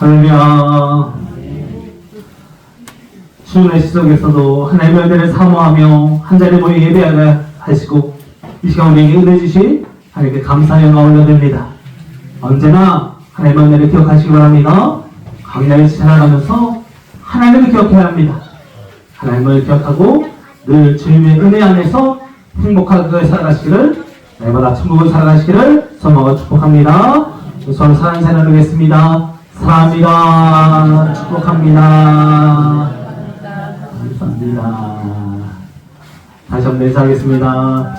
할렐루야. 주의 시속에서도 하나님의 은혜를 사모하며 한자리 모여 예배하게 하시고 이 시간 우리에게 은혜 주신 하나님께 감사의 영광 올려드립니다. 언제나 하나님의 은혜를 기억하시기 바랍니다. 강야를 지나가면서 하나님을 기억해야 합니다. 하나님을 기억하고 늘 주님의 은혜 안에서 행복하게 살아가시기를, 날마다 천국을 살아가시기를 소망하고 축복합니다. 서로 사랑하는 사람 나누겠습니다. 사랑합니다. 축복합니다. 감사합니다. 다시 한번 인사하겠습니다.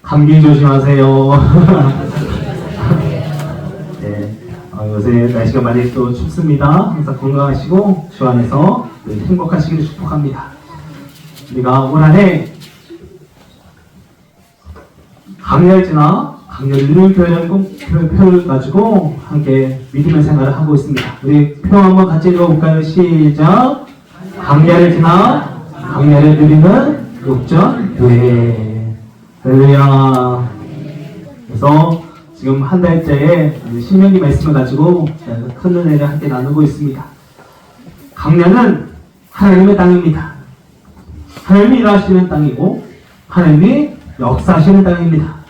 감기 조심하세요. 네, 요새 날씨가 많이 또 춥습니다. 항상 건강하시고 주 안에서 행복하시기를 축복합니다. 우리가 올 한해 강렬 지나 강렬 일요일표를 가지고 함께 믿음의 생활을 하고 있습니다. 우리 표 한번 같이 읽어볼까요? 시작. 강렬을 지나 강렬을 누리는 욕전교회. 할렐루야. 그래서 지금 한 달째에 신명기 말씀을 가지고 큰 은혜를 함께 나누고 있습니다. 강렬은 하나님의 땅입니다. 하나님이 일하시는 땅이고 하나님이 역사하시는 땅입니다.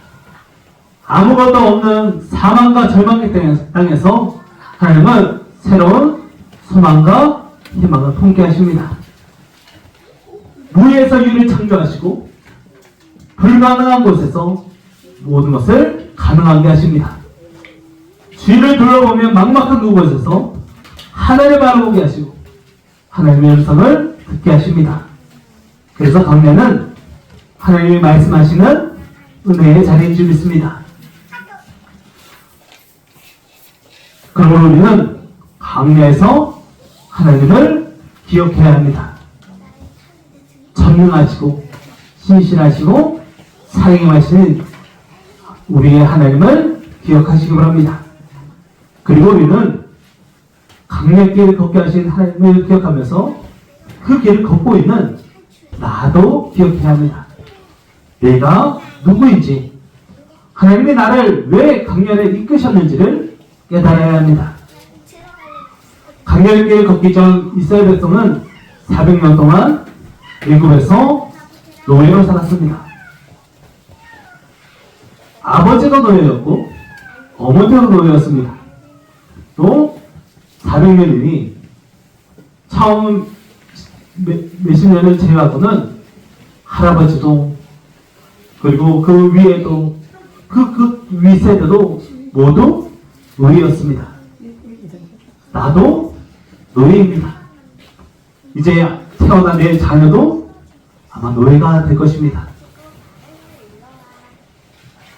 아무것도 없는 사망과 절망의 땅에서 하나님은 새로운 소망과 희망을 품게 하십니다. 무에서 유를 창조하시고 불가능한 곳에서 모든 것을 가능하게 하십니다. 주위를 둘러보면 막막한 그곳에서 하늘을 바라보게 하시고 하나님의 음성을 듣게 하십니다. 그래서 강례는 하나님이 말씀하시는 은혜의 자리인 줄 믿습니다. 그러므로 우리는 강례에서 하나님을 기억해야 합니다. 전능하시고 신실하시고 사랑하시는 우리의 하나님을 기억하시기 바랍니다. 그리고 우리는 강례길을 걷게 하신 하나님을 기억하면서 그 길을 걷고 있는 나도 기억해야 합니다. 내가 누구인지, 하나님이 나를 왜 강렬에 이끄셨는지를 깨달아야 합니다. 강렬길을 걷기 전 이스라엘 백성은 400년 동안 애굽에서 노예로 살았습니다. 아버지도 노예였고 어머니도 노예였습니다. 또 400년이니 처음 몇십 년을 제외하고는 할아버지도 그리고 그 위에도 그 윗세대도 모두 노예였습니다. 나도 노예입니다. 이제 태어난 내 자녀도 아마 노예가 될 것입니다.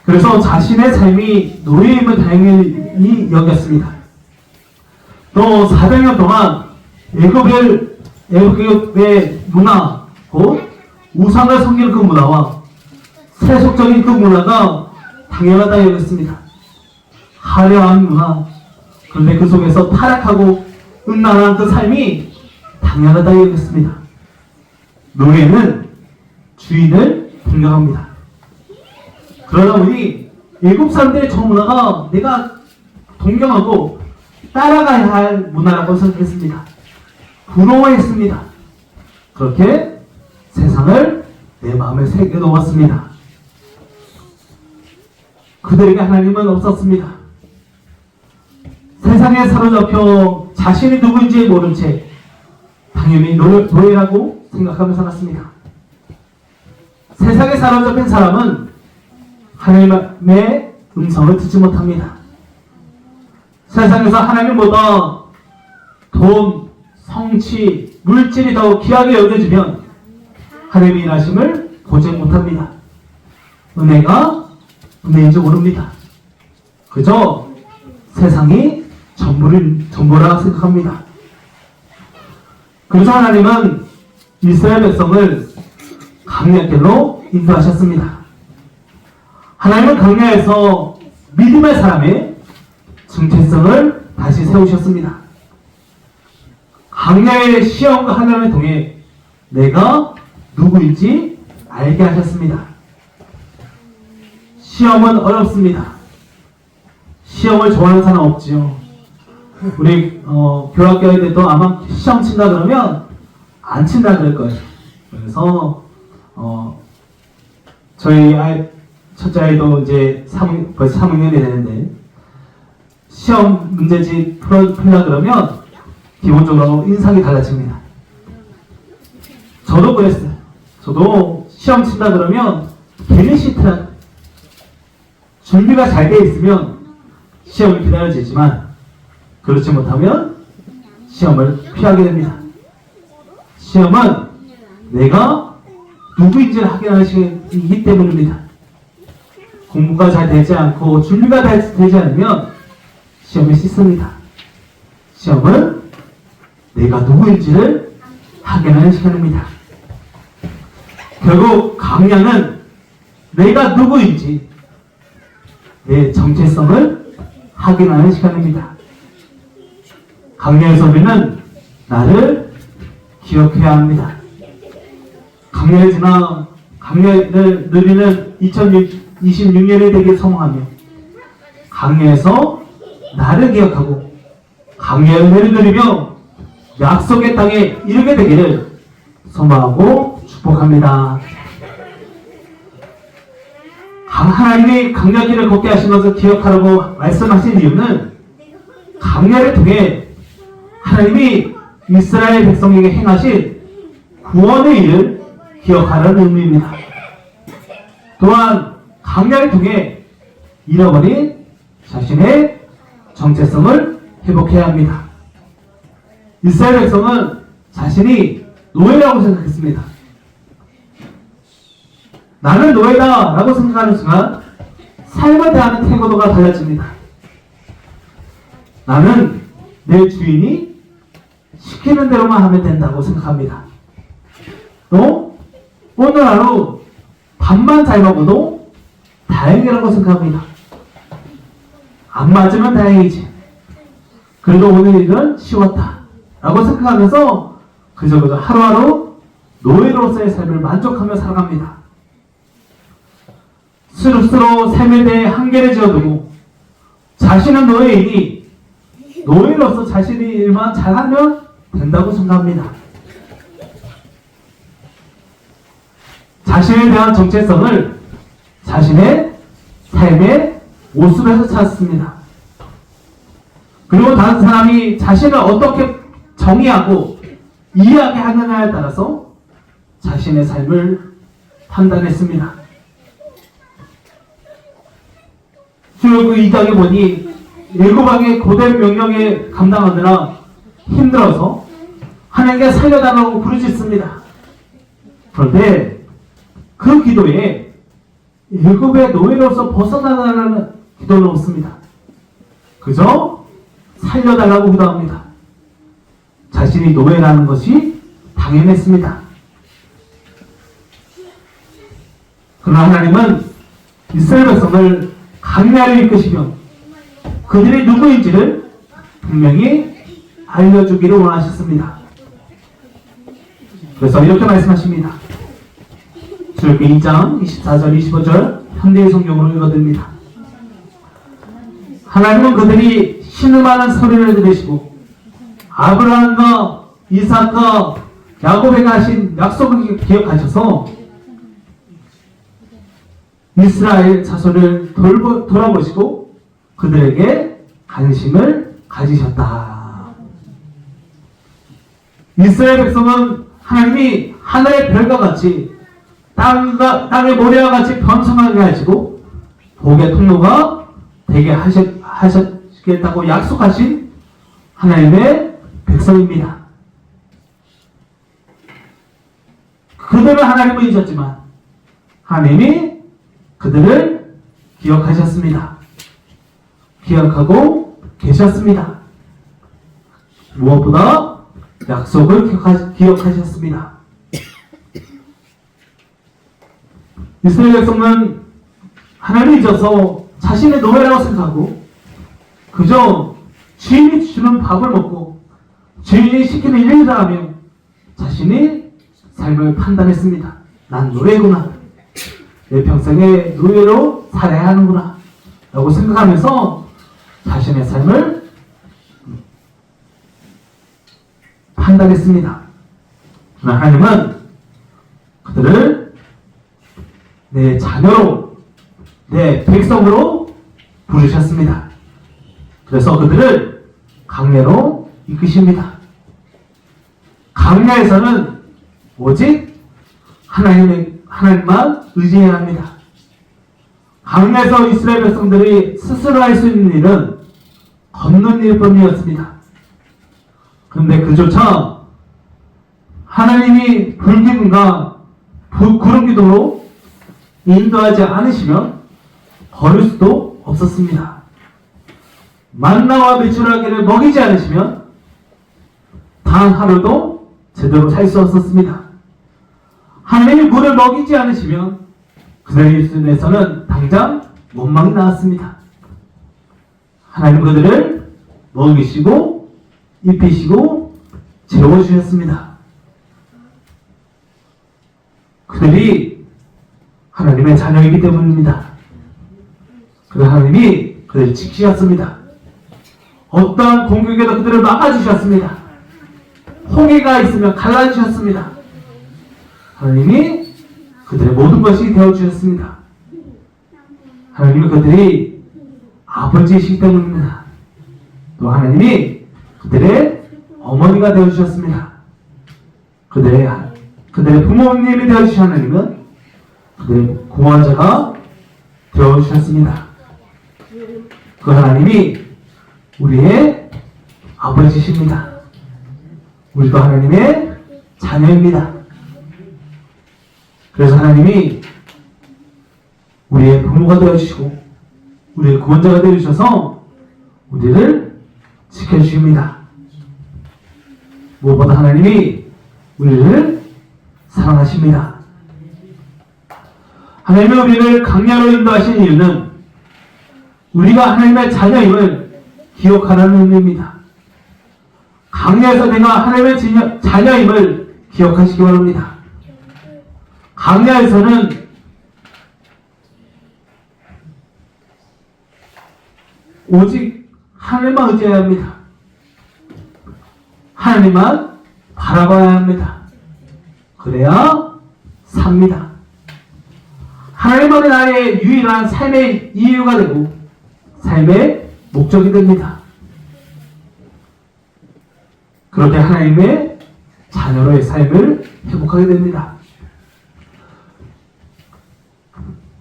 그래서 자신의 삶이 노예임을 당연히 여겼습니다. 또 400년 동안 애굽의 문화, 곧 우상을 섬기는 그 문화와 세속적인 그 문화가 당연하다 여겼습니다. 화려한 문화, 그런데 그 속에서 타락하고 음란한 그 삶이 당연하다 여겼습니다. 노예는 주인을 동경합니다. 그러다 보니 애굽 사람들의 저 문화가 내가 동경하고 따라가야 할 문화라고 생각했습니다. 부러워했습니다. 그렇게 세상을 내 마음에 새겨 놓았습니다. 그들에게 하나님은 없었습니다. 세상에 사로잡혀 자신이 누구인지 모른 채 당연히 노예라고 생각하며 살았습니다. 세상에 사로잡힌 사람은 하나님의 음성을 듣지 못합니다. 세상에서 하나님보다 돈, 성취, 물질이 더 귀하게 여겨지면 하나님의 일하심을 보지 못합니다. 은혜가 은혜인지 모릅니다. 그저 세상이 전부라 생각합니다. 그래서 하나님은 이스라엘 백성을 강야길로 인도하셨습니다. 하나님은 강야에서 믿음의 사람의 정체성을 다시 세우셨습니다. 강야의 시험과 하나님을 통해 내가 누구인지 알게 하셨습니다. 시험은 어렵습니다. 시험을 좋아하는 사람 없지요. 우리 교학교에 때도 아마 시험 친다 그러면 안 친다 그럴 거예요. 그래서 저희 첫째 아이도 이제 벌써 3학년이 되는데 시험 문제집 풀려 그러면 기본적으로 인상이 달라집니다. 저도 그랬어요. 저도 시험 친다 그러면 괜히 싫더라고요. 준비가 잘 돼 있으면 시험을 기다려지지만 그렇지 못하면 시험을 피하게 됩니다. 시험은 내가 누구인지를 확인하는 시간이기 때문입니다. 공부가 잘 되지 않고 준비가 되지 않으면 시험이 싫습니다. 시험은 내가 누구인지를 확인하는 시간입니다. 결국 강야는 내가 누구인지 내 정체성을 확인하는 시간입니다. 강야에서 우리는 나를 기억해야 합니다. 강야를 누리는 2026년이 되길 소망하며 강야에서 나를 기억하고 강야의 은혜를 누리며 약속의 땅에 이르게 되기를 소망하고 축복합니다. 하나님이 강야길을 걷게 하신 것을 기억하라고 말씀하신 이유는 강야를 통해 하나님이 이스라엘 백성에게 행하신 구원의 일을 기억하라는 의미입니다. 또한 강야를 통해 잃어버린 자신의 정체성을 회복해야 합니다. 이스라엘 백성은 자신이 노예라고 생각했습니다. 나는 노예다 라고 생각하는 순간 삶을 대하는 태도가 달라집니다. 나는 내 주인이 시키는 대로만 하면 된다고 생각합니다. 또 오늘 하루 밥만 잘 먹어도 다행이라고 생각합니다. 안 맞으면 다행이지. 그래도 오늘 일은 쉬웠다 라고 생각하면서 그저 하루하루 노예로서의 삶을 만족하며 살아갑니다. 스스로 삶에 대해 한계를 지어두고 자신은 노예이니 노예로서 자신이 일만 잘하면 된다고 생각합니다. 자신에 대한 정체성을 자신의 삶의 모습에서 찾습니다. 그리고 다른 사람이 자신을 어떻게 정의하고 이해하게 하느냐에 따라서 자신의 삶을 판단했습니다. 출애굽 2장에 보니 일곱왕의 고된 명령에 감당하느라 힘들어서 하나님께 살려달라고 부르짖습니다. 그런데 그 기도에 일곱의 노예로서 벗어나달라는 기도는 없습니다. 그저 살려달라고 기도합니다. 자신이 노예라는 것이 당연했습니다. 그러나 하나님은 이스라엘 백성을 강야를 이끄시며 그들이 누구인지를 분명히 알려주기를 원하셨습니다. 그래서 이렇게 말씀하십니다. 출애굽기 2장 24절 25절 현대의 성경으로 읽어드립니다. 하나님은 그들이 신음하는 소리를 들으시고 아브라함과 이삭과 야곱에게 하신 약속을 기억하셔서 이스라엘 자손을 돌아보시고 그들에게 관심을 가지셨다. 이스라엘 백성은 하나님이 하늘의 별과 같이 땅의 모래와 같이 번성하게 하시고 복의 통로가 되게 하시겠다고 약속하신 하나님의 백성입니다. 그들은 하나님을 잊었지만 하나님이 그들을 기억하셨습니다. 기억하고 계셨습니다. 무엇보다 약속을 기억하셨습니다. 이스라엘 백성은 하나님을 잊어서 자신의 노예라고 생각하고 그저 주인이 주는 밥을 먹고 주인이 시키는 일을 하며 자신이 삶을 판단했습니다. 난 노예구나. 내 평생에 노예로 살아야 하는구나 라고 생각하면서 자신의 삶을 판단했습니다. 그러나 하나님은 그들을 내 자녀로, 내 백성으로 부르셨습니다. 그래서 그들을 광야로 이끄십니다. 광야에서는 오직 하나님만 의지해야 합니다. 광야에서 이스라엘 백성들이 스스로 할 수 있는 일은 걷는 일뿐이었습니다. 그런데 그조차 하나님이 불기둥과 구름기둥으로 인도하지 않으시면 걸을 수도 없었습니다. 만나와 메추라기를 먹이지 않으시면 단 하루도 제대로 살 수 없었습니다. 하나님이 물을 먹이지 않으시면 그들의 손에서는 당장 원망이 나왔습니다. 하나님 그들을 먹이시고 입히시고 재워주셨습니다. 그들이 하나님의 자녀이기 때문입니다. 그래서 하나님이 그들을 지키셨습니다. 어떠한 공격에도 그들을 막아주셨습니다. 홍해가 있으면 갈라주셨습니다. 하나님이 그들의 모든 것이 되어주셨습니다. 하나님은 그들이 아버지이시기 때문입니다. 또 하나님이 그들의 어머니가 되어주셨습니다. 그들의 부모님이 되어주신 하나님은 그들의 구원자가 되어주셨습니다. 그 하나님이 우리의 아버지십니다. 우리도 하나님의 자녀입니다. 그래서 하나님이 우리의 부모가 되어주시고 우리의 구원자가 되어주셔서 우리를 지켜주십니다. 무엇보다 하나님이 우리를 사랑하십니다. 하나님이 우리를 광야로 인도하신 이유는 우리가 하나님의 자녀임을 기억하라는 의미입니다. 광야에서 내가 하나님의 자녀임을 기억하시기 바랍니다. 광야에서는 오직 하나님만 의지해야 합니다. 하나님만 바라봐야 합니다. 그래야 삽니다. 하나님만이 나의 유일한 삶의 이유가 되고 삶의 목적이 됩니다. 그렇게 하나님의 자녀로의 삶을 회복하게 됩니다.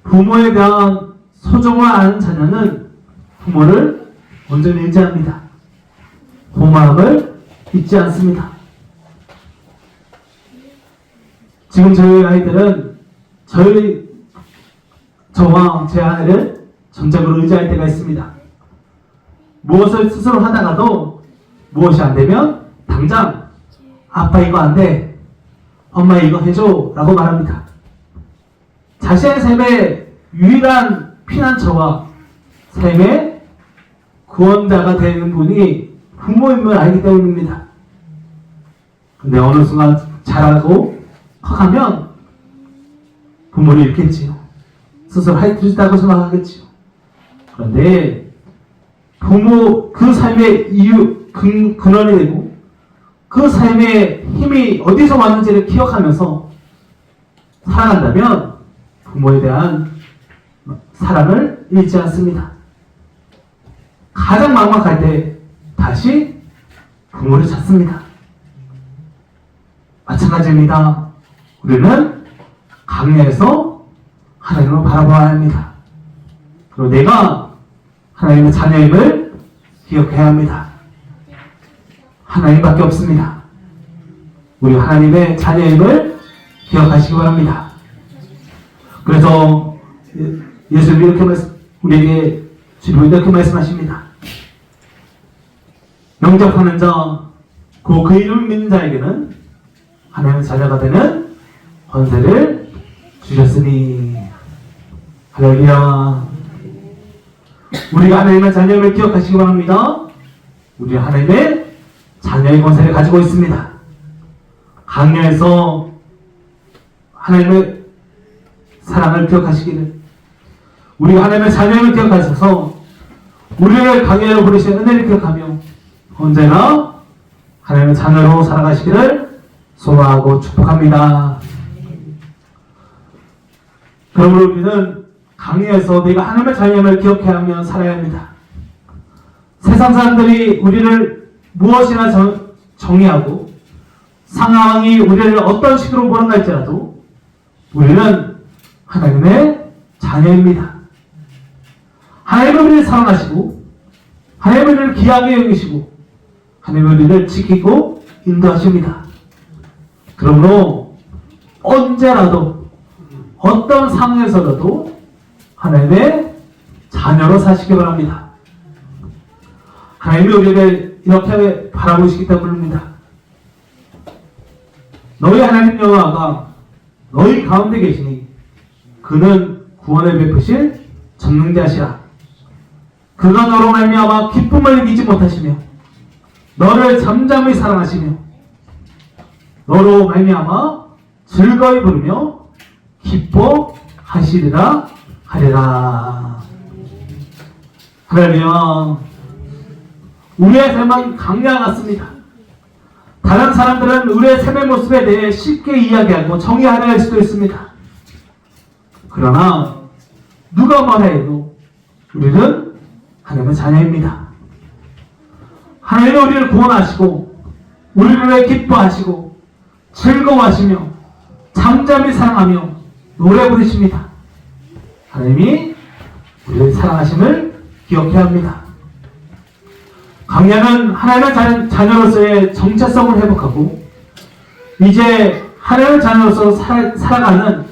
부모에 대한 소중을 아는 자녀는 부모를 온전히 의지합니다. 고마움을 잊지 않습니다. 지금 저희 아이들은 저와 제 아내를 전적으로 의지할 때가 있습니다. 무엇을 스스로 하다가도 무엇이 안 되면 당장 아빠 이거 안 돼, 엄마 이거 해줘 라고 말합니다. 자신의 삶의 유일한 피난처와 삶의 구원자가 되는 분이 부모임을 알기 때문입니다. 근데 어느 순간 자라고 커가면 부모를 잃겠지요. 스스로 할 수 있다고 생각하겠지요. 그런데 부모 그 삶의 이유 근원이 되고 그 삶의 힘이 어디서 왔는지를 기억하면서 살아간다면 부모에 대한 사랑을 잃지 않습니다. 가장 막막할 때 다시 부모를 찾습니다. 마찬가지입니다. 우리는 광야에서 하나님을 바라봐야 합니다. 그리고 내가 하나님의 자녀임을 기억해야 합니다. 하나님밖에 없습니다. 우리 하나님의 자녀임을 기억하시기 바랍니다. 그래서 예수님이 우리에게 주님은 이렇게 말씀하십니다. 영접하는 자, 그 이름 믿는 자에게는 하나님의 자녀가 되는 권세를 주셨으니. 할렐루야. 우리가 하나님의 자녀임을 기억하시기 바랍니다. 우리 하나님의 자녀의 권세를 가지고 있습니다. 광야에서 하나님의 사랑을 기억하시기를, 우리가 하나님의 자녀임을 기억하셔서 우리를 광야로 부르신 은혜를 기억하며 언제나 하나님의 자녀로 살아가시기를 소망하고 축복합니다. 그러므로 우리는 강의에서 내가 하나님의 자녀임을 기억해야 하며 살아야 합니다. 세상 사람들이 우리를 무엇이나 정의하고 상황이 우리를 어떤 식으로 보는가 할지라도 우리는 하나님의 자녀입니다. 하나님은 우리를 사랑하시고 하나님은 우리를 귀하게 여기시고 하나님은 우리를 지키고 인도하십니다. 그러므로 언제라도 어떤 상황에서라도 하나님의 자녀로 사시기 바랍니다. 하나님이 우리를 이렇게 바라보시기 때문입니다. 너희 하나님 여호와가 너희 가운데 계시니 그는 구원을 베푸실 전능자시라. 그가 너로 말미암아 기쁨을 이기지 못하시며 너를 잠잠히 사랑하시며 너로 말미암아 즐거이 부르며 기뻐하시리라 하리라. 할렐루야. 우리의 삶은 강야 같습니다. 다른 사람들은 우리의 삶의 모습에 대해 쉽게 이야기하고 정의하려 할 수도 있습니다. 그러나 누가 뭐라 해도 우리는 하나님의 자녀입니다. 하나님은 우리를 구원하시고 우리를 기뻐하시고 즐거워하시며 잠잠히 사랑하며 노래 부르십니다. 하나님이 우리를 사랑하심을 기억해야 합니다. 강야는 하나님의 자녀로서의 정체성을 회복하고 이제 하나님의 자녀로서 살아가는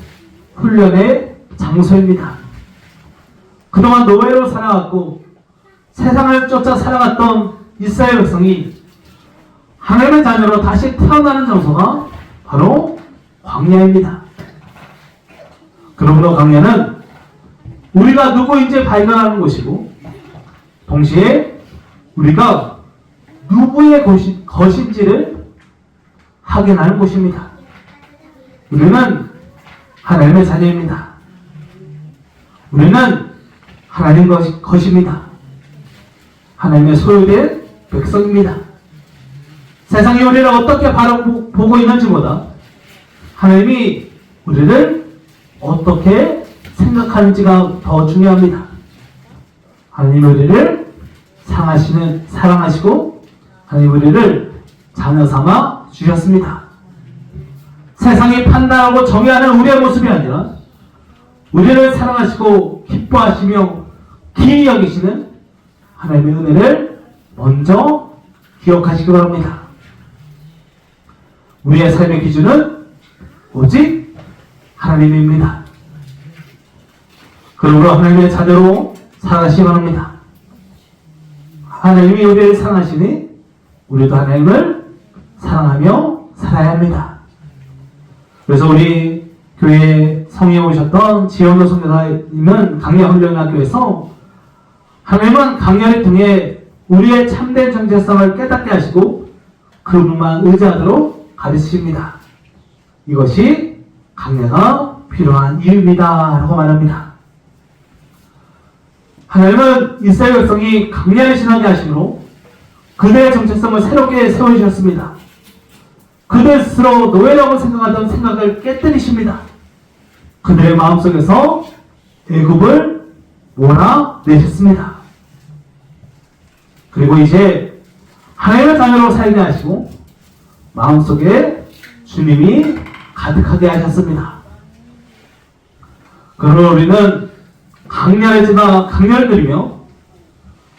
훈련의 장소입니다. 그동안 노예로 살아왔고 세상을 쫓아 살아갔던 이스라엘 백성이 하나님의 자녀로 다시 태어나는 장소가 바로 광야입니다. 그러므로 광야는 우리가 누구인지 발견하는 곳이고 동시에 우리가 누구의 것인지를 확인하는 곳입니다. 우리는 하나님의 자녀입니다. 우리는 하나님 것입니다. 하나님의 소유된 백성입니다. 세상이 우리를 어떻게 바라보고 있는지보다 하나님이 우리를 어떻게 생각하는지가 더 중요합니다. 하나님 우리를 사랑하시고 하나님 우리를 자녀 삼아 주셨습니다. 세상이 판단하고 정의하는 우리의 모습이 아니라 우리를 사랑하시고 기뻐하시며 기이 여기시는 하나님의 은혜를 먼저 기억하시기 바랍니다. 우리의 삶의 기준은 오직 하나님입니다. 그러므로 하나님의 자녀로 살아가시기 바랍니다. 하나님이 우리를 사랑하시니 우리도 하나님을 사랑하며 살아야 합니다. 그래서 우리 교회 성에 오셨던 지원호 선교사님은 강야훈련학교에서 하나님은 강야를 통해 우리의 참된 정체성을 깨닫게 하시고 그분만 의지하도록 가르치십니다. 이것이 강야가 필요한 이유입니다. 라고 말합니다. 하나님은 이스라엘 백성이 강야를 지나게 하심으로 그들의 정체성을 새롭게 세워주셨습니다. 그들 스스로 노예라고 생각하던 생각을 깨뜨리십니다. 그들의 마음속에서 애굽을 몰아내셨습니다. 그리고 이제 하나님의 자녀로 살게 하시고 마음속에 주님이 가득하게 하셨습니다. 그러므로 우리는 강야를 지나 강야를 누리며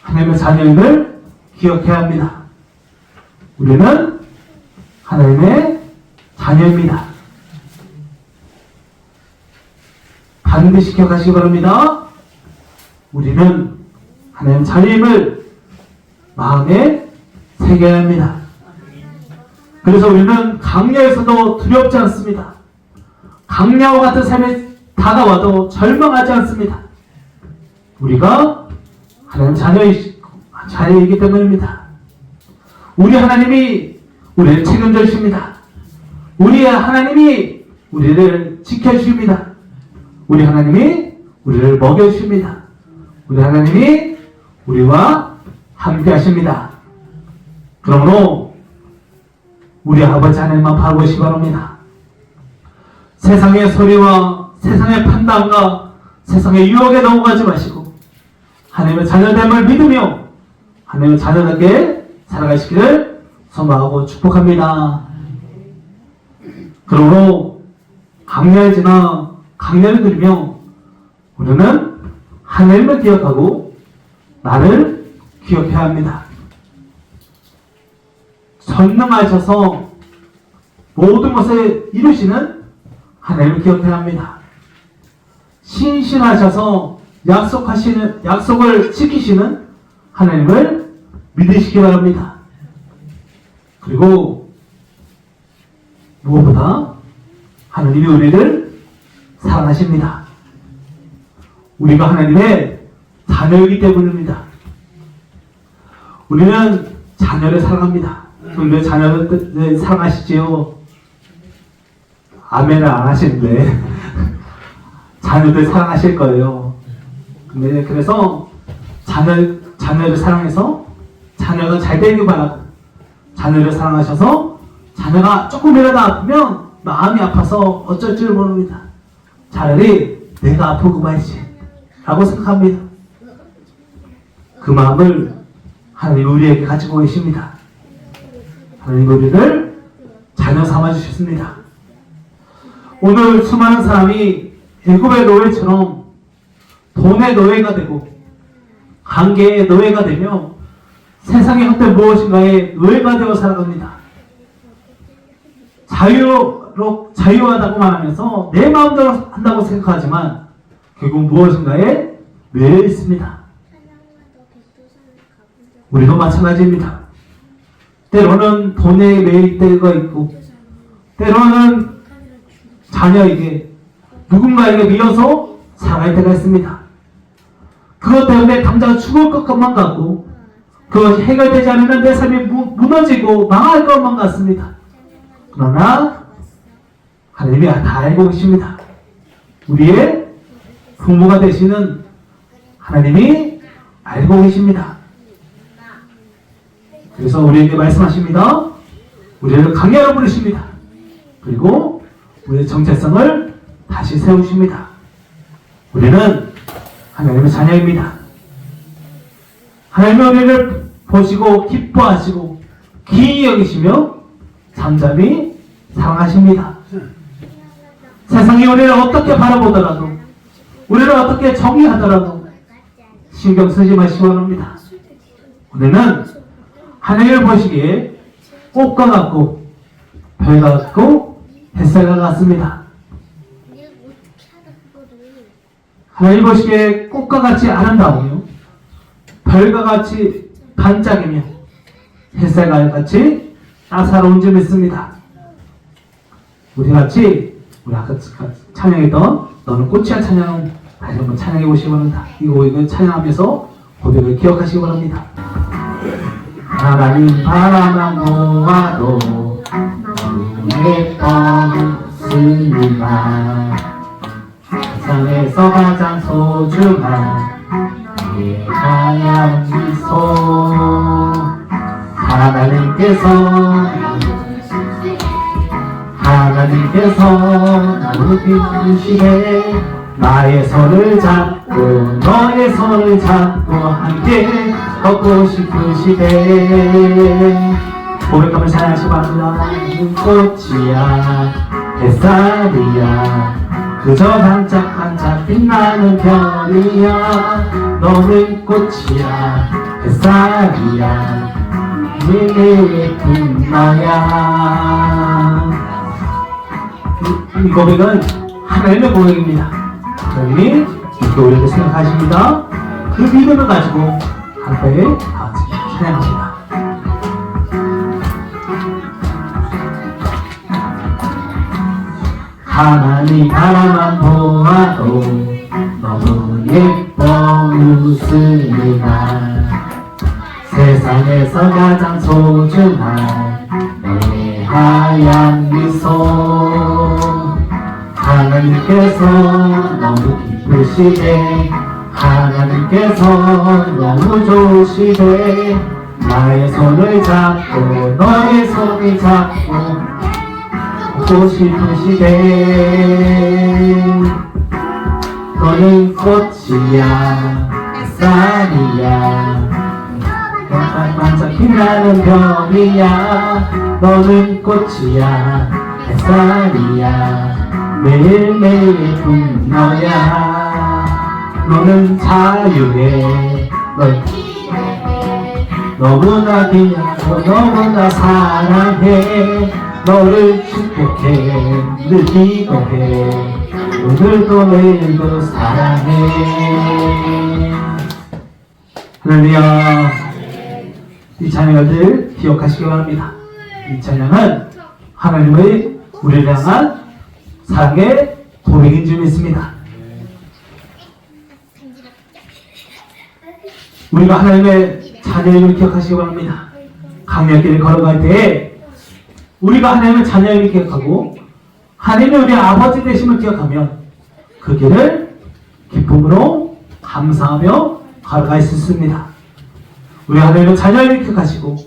하나님의 자녀임을 기억해야 합니다. 우리는 하나님의 자녀입니다. 반드시 기억하시기 바랍니다. 우리는 하나님의 자녀임을 마음에 새겨야 합니다. 그래서 우리는 강야에서도 두렵지 않습니다. 강야와 같은 삶이 다가와도 절망하지 않습니다. 우리가 하나님 자녀이기 때문입니다. 우리 하나님이 우리를 책임져 주십니다. 우리 하나님이 우리를 지켜주십니다. 우리 하나님이 우리를 먹여주십니다. 우리 하나님이 우리와 함께 하십니다. 그러므로 우리 아버지 하나님만 바라보시기 바랍니다. 세상의 소리와 세상의 판단과 세상의 유혹에 넘어가지 마시고 하나님의 자녀됨을 믿으며 하나님의 자녀답게 살아가시기를 소망하고 축복합니다. 그러므로 강렬 지나 강렬을 들으며 우리는 하나님을 기억하고 나를 기억해야 합니다. 전능하셔서 모든 것을 이루시는 하나님을 기억해야 합니다. 신실하셔서 약속을 지키시는 하나님을 믿으시기 바랍니다. 그리고 무엇보다 하나님이 우리를 사랑하십니다. 우리가 하나님의 자녀이기 때문입니다. 우리는 자녀를 사랑합니다. 우리 자녀를 사랑하시지요? 아멘을 안 하시는데 자녀들 사랑하실 거예요. 근데 그래서 자녀를 사랑해서 자녀가 잘 되길 바라고, 자녀를 사랑하셔서 자녀가 조금이라도 아프면 마음이 아파서 어쩔 줄 모릅니다. 차라리 내가 아프고 말지 라고 생각합니다. 그 마음을 하나님 우리에게 가지고 계십니다. 하나님 우리를 자녀 삼아주셨습니다. 오늘 수많은 사람이 애굽의 노예처럼 돈의 노예가 되고 관계의 노예가 되며 세상의 헛된 무엇인가에 노예가 되어 살아갑니다. 자유하다고만 하면서 내 마음대로 한다고 생각하지만 결국 무엇인가에 매여 있습니다. 우리도 마찬가지입니다. 때로는 돈에 매일 때가 있고 때로는 자녀에게 누군가에게 밀어서 살아갈 때가 있습니다. 그것 때문에 당장 죽을 것만 같고 그것이 해결되지 않으면 내 삶이 무너지고 망할 것만 같습니다. 그러나 하나님이 다 알고 계십니다. 우리의 부모가 되시는 하나님이 알고 계십니다. 그래서 우리에게 말씀하십니다. 우리를 강렬하게 부르십니다. 그리고 우리의 정체성을 다시 세우십니다. 우리는 하나님의 자녀입니다. 하나님의 우리를 보시고 기뻐하시고 기이 여기시며 잠잠히 사랑하십니다. 세상이 우리를 어떻게 바라보더라도 우리를 어떻게 정의하더라도 신경 쓰지 마시기 바랍니다. 우리는 하늘을 보시기에 꽃과 같고 별과 같고 햇살과 같습니다. 하나님 보시기에 꽃과 같이 아름다우며 별과 같이 반짝이며 햇살과 같이 따사로운 점이 있습니다. 우리 아까 찬양했던 너는 꽃이야 찬양 다시 한번 찬양해 보시기 바랍니다. 이거 찬양하면서 고백을 기억하시기 바랍니다. 하나님 바라만 보아도 너무 예뻐 세상에서 가장 소중한 내 하얀 미소 하나님께서 나를 기쁘시게 나의 손을 잡고 너의 손을 잡고 함께 걷고 싶으시대. 고백하면 찬양하시기 바랍니다. 꽃이야 햇살이야 그저 반짝반짝 빛나는 별이야 너는 꽃이야 햇살이야 내게 예쁜 너야. 이 고백은 하나님의 고백입니다. 하나님이 이렇게 우리를 생각하십니다. 그 믿음을 가지고 함께 다 같이 찬양합니다. 하나님 바라만 보아도 너무 예뻐 웃으리라 세상에서 가장 소중한 너의 하얀 미소 하나님께서 너무 기쁘시대 하나님께서 너무 좋으시대 나의 손을 잡고 너의 손을 잡고 걷고 싶은 시대 너는 꽃이야 햇살이야 반짝반짝 빛나는 별이야 너는 꽃이야 햇살이야 매일매일 예쁜 너야 너는 자유해 너무나 귀하고 너무나 사랑해 너를 축복해 늘 기도해 오늘도 내일도 사랑해. 할렐루야. 이 찬양들 기억하시기 바랍니다. 이 찬양은 하나님의 우리를 향한 사랑의 고백인 줄 믿습니다. 우리가 하나님의 자녀임을 기억하시기 바랍니다. 강렬길을 걸어갈 때에 우리가 하나님의 자녀임을 기억하고 하나님의 우리 아버지 되심을 기억하면 그 길을 기쁨으로 감사하며 걸어갈 수 있습니다. 우리 하나님의 자녀임을 기억하시고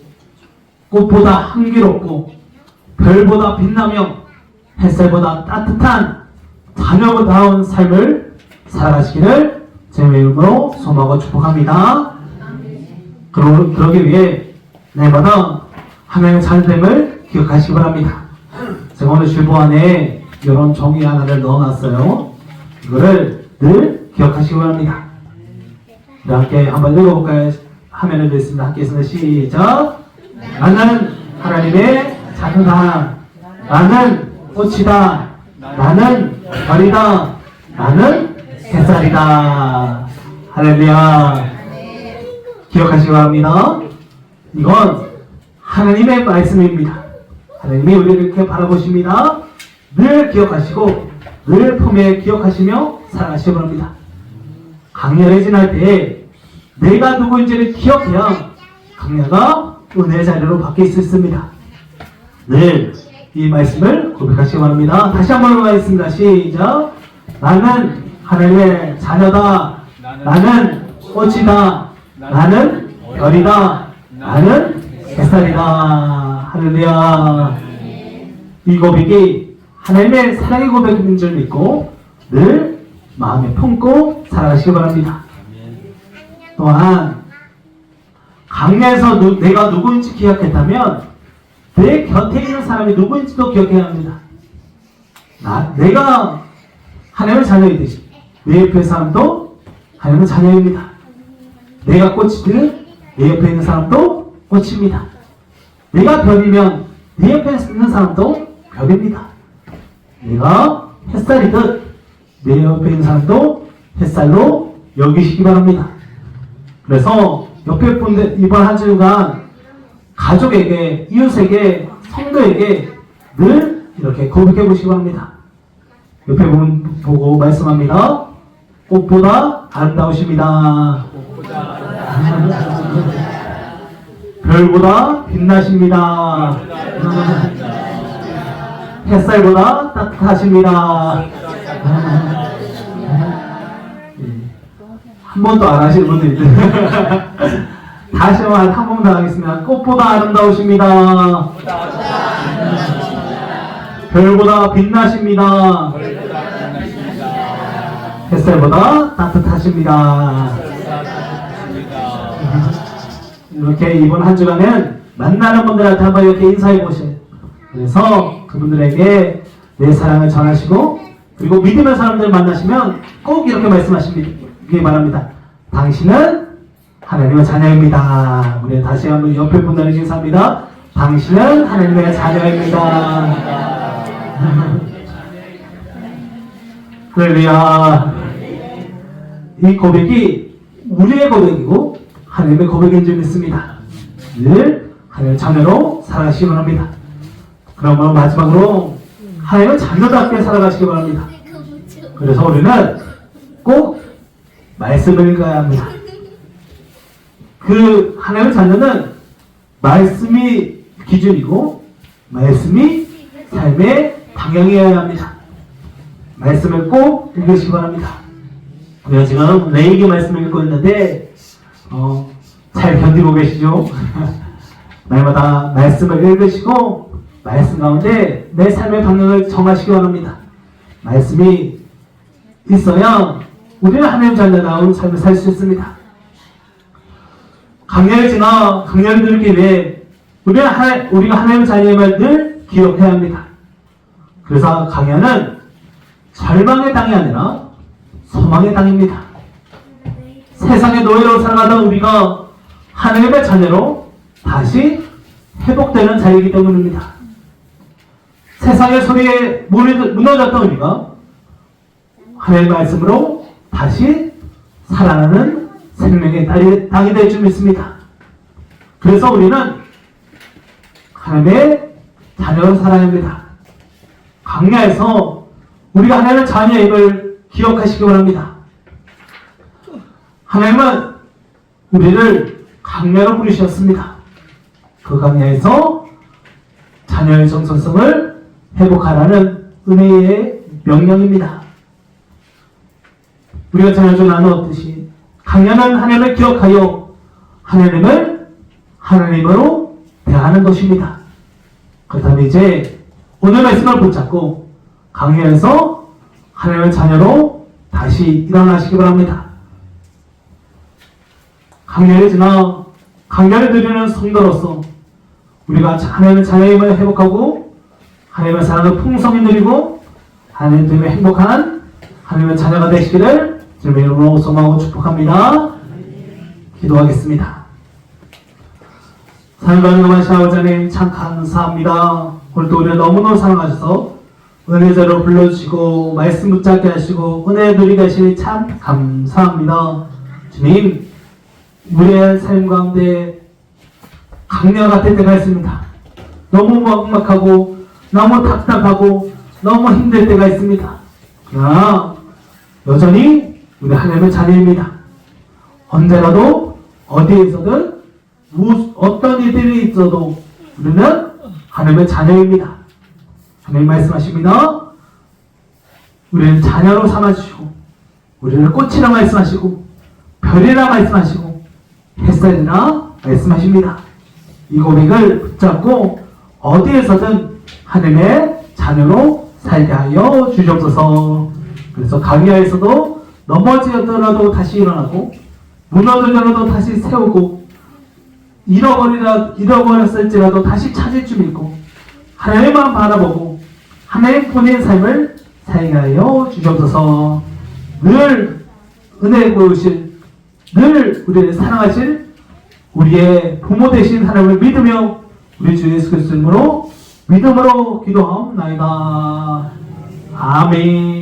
꽃보다 향기롭고 별보다 빛나며 햇살보다 따뜻한 자녀다운 삶을 살아가시기를 주님의 이름으로 소망하고 축복합니다. 그러기 위해 날마다 하나님의 자녀됨을 기억하시기 바랍니다. 제가 오늘 주보 안에 이런 종이 하나를 넣어놨어요. 이거를 늘 기억하시기 바랍니다. 네, 함께 한번 읽어볼까요? 화면을 드렸습니다. 함께 했습니다. 시작! 나는 하나님의 자녀다. 나는 꽃이다. 나는 별이다. 나는 햇살이다. 할렐루야. 기억하시기 바랍니다. 이건 하나님의 말씀입니다. 하나님이 우리를 이렇게 바라보십니다. 늘 기억하시고 늘 품에 기억하시며 살아가시기 바랍니다. 강렬에 지날 때에 내가 누구인지를 기억해야 강렬가 은혜의 자리로 바뀔 수 있습니다. 늘 이 말씀을 고백하시기 바랍니다. 다시 한번 가겠습니다. 시작! 나는 하나님의 자녀다. 나는 꽃이다. 나는 별이다. 나는 햇살이다. 할렐루야. 이 고백이 하나님의 사랑의 고백인 줄 믿고 늘 마음에 품고 살아가시기 바랍니다. 또한 강야에서 내가 누구인지 기억했다면 내 곁에 있는 사람이 누구인지도 기억해야 합니다. 내가 하나님의 자녀이듯이 내 옆에 사람도 하나님의 자녀입니다. 내가 꽃이듯 내 옆에 있는 사람도 꽃입니다. 내가 별이면 내 옆에 있는 사람도 별입니다. 내가 햇살이듯 내 옆에 있는 사람도 햇살로 여기시기 바랍니다. 그래서 옆에 분들 이번 한 주간 가족에게, 이웃에게, 성도에게 늘 이렇게 고백해 보시기 바랍니다. 옆에 분 보고 말씀합니다. 꽃보다 아름다우십니다. 별보다 빛나십니다. 햇살보다 따뜻하십니다. 한 번도 안 하시는 분들 있는데 다시 한 번 더 하겠습니다. 꽃보다 아름다우십니다. 별보다 빛나십니다. 햇살보다 따뜻하십니다. 이렇게 이번 한 주간은 만나는 분들한테 한번 이렇게 인사해 보세요. 그래서 그분들에게 내 사랑을 전하시고 그리고 믿음의 사람들 만나시면 꼭 이렇게 말씀하시기 바랍니다. 당신은 하나님의 자녀입니다. 우리 다시 한번 옆에 분들에게 인사합니다. 당신은 하나님의 자녀입니다. 할렐루야. 이 고백이 우리의 고백이고 하나님의 고백인 줄 믿습니다. 늘 하나님의 자녀로 살아가시기 바랍니다. 그러면 마지막으로 하나님의 자녀답게 살아가시기 바랍니다. 그래서 우리는 꼭 말씀을 읽어야 합니다. 그 하나님의 자녀는 말씀이 기준이고 말씀이 삶의 방향이어야 합니다. 말씀을 꼭 읽으시기 바랍니다. 우리가 지금 레위기 말씀을 읽고 있는데 잘 견디고 계시죠? 날마다 말씀을 읽으시고 말씀 가운데 내 삶의 방향을 정하시기 원합니다. 말씀이 있어야 우리는 하나님 자녀다운 삶을 살 수 있습니다. 강야를 지나 강야를 들기 위해 우리가 하나님 자녀임을 늘 기억해야 합니다. 그래서 강야는 절망의 땅이 아니라 소망의 땅입니다. 세상의 노예로 살아가던 우리가 하나님의 자녀로 다시 회복되는 자리이기 때문입니다. 세상의 소리에 무너졌던 우리가 하나님의 말씀으로 다시 살아나는 생명의 땅이 될 줄 믿습니다. 그래서 우리는 하나님의 자녀로 살아야 합니다. 강야에서 우리가 하나님의 자녀임을 기억하시기 바랍니다. 하나님은 우리를 강야로 부르셨습니다. 그 강야에서 자녀의 정체성을 회복하라는 은혜의 명령입니다. 우리가 지난주 나누었듯이 강야는 하나님을 기억하여 하나님을 하나님으로 대하는 것입니다. 그렇다면 이제 오늘 말씀을 붙잡고 강야에서 하나님의 자녀로 다시 일어나시기 바랍니다. 강야를 지나 강야를 누리는 성도로서 우리가 하나님의 자녀임을 회복하고 하나님의 사랑을 풍성히 누리고 하나님 때문에 행복한 하나님의 자녀가 되시기를 주님의 이름으로 소망하고 축복합니다. 기도하겠습니다. 사랑하는 아버지 하나님 참 감사합니다. 오늘도 우리를 너무너무 사랑하셔서 은혜자로 불러주시고 말씀 붙잡게 하시고 은혜 누리게 하시니 참 감사합니다. 주님, 우리의 삶 가운데 강야 같을 때가 있습니다. 너무 막막하고 너무 답답하고 너무 힘들 때가 있습니다. 그러나 여전히 우리 하나님의 자녀입니다. 언제라도 어디에서든 어떤 일들이 있어도 우리는 하나님의 자녀입니다. 하나님 말씀하십니다. 우리를 자녀로 삼아주시고 우리를 꽃이라 말씀하시고 별이라 말씀하시고 햇살이라 말씀하십니다. 이 고백을 붙잡고 어디에서든 하나님의 자녀로 살게 하여 주시옵소서. 그래서 강야에서도 넘어지더라도 다시 일어나고 무너지더라도 다시 세우고 잃어버렸을지라도 다시 찾을 줄 믿고 하나님만 바라보고 하나님뿐인 삶을 살게 하여 주시옵소서. 늘 은혜 보이실 늘 우리를 사랑하실 우리의 부모 되신 하나님을 믿으며 우리 주 예수 그리스도 이름으로 믿음으로 기도하옵나이다. 아멘.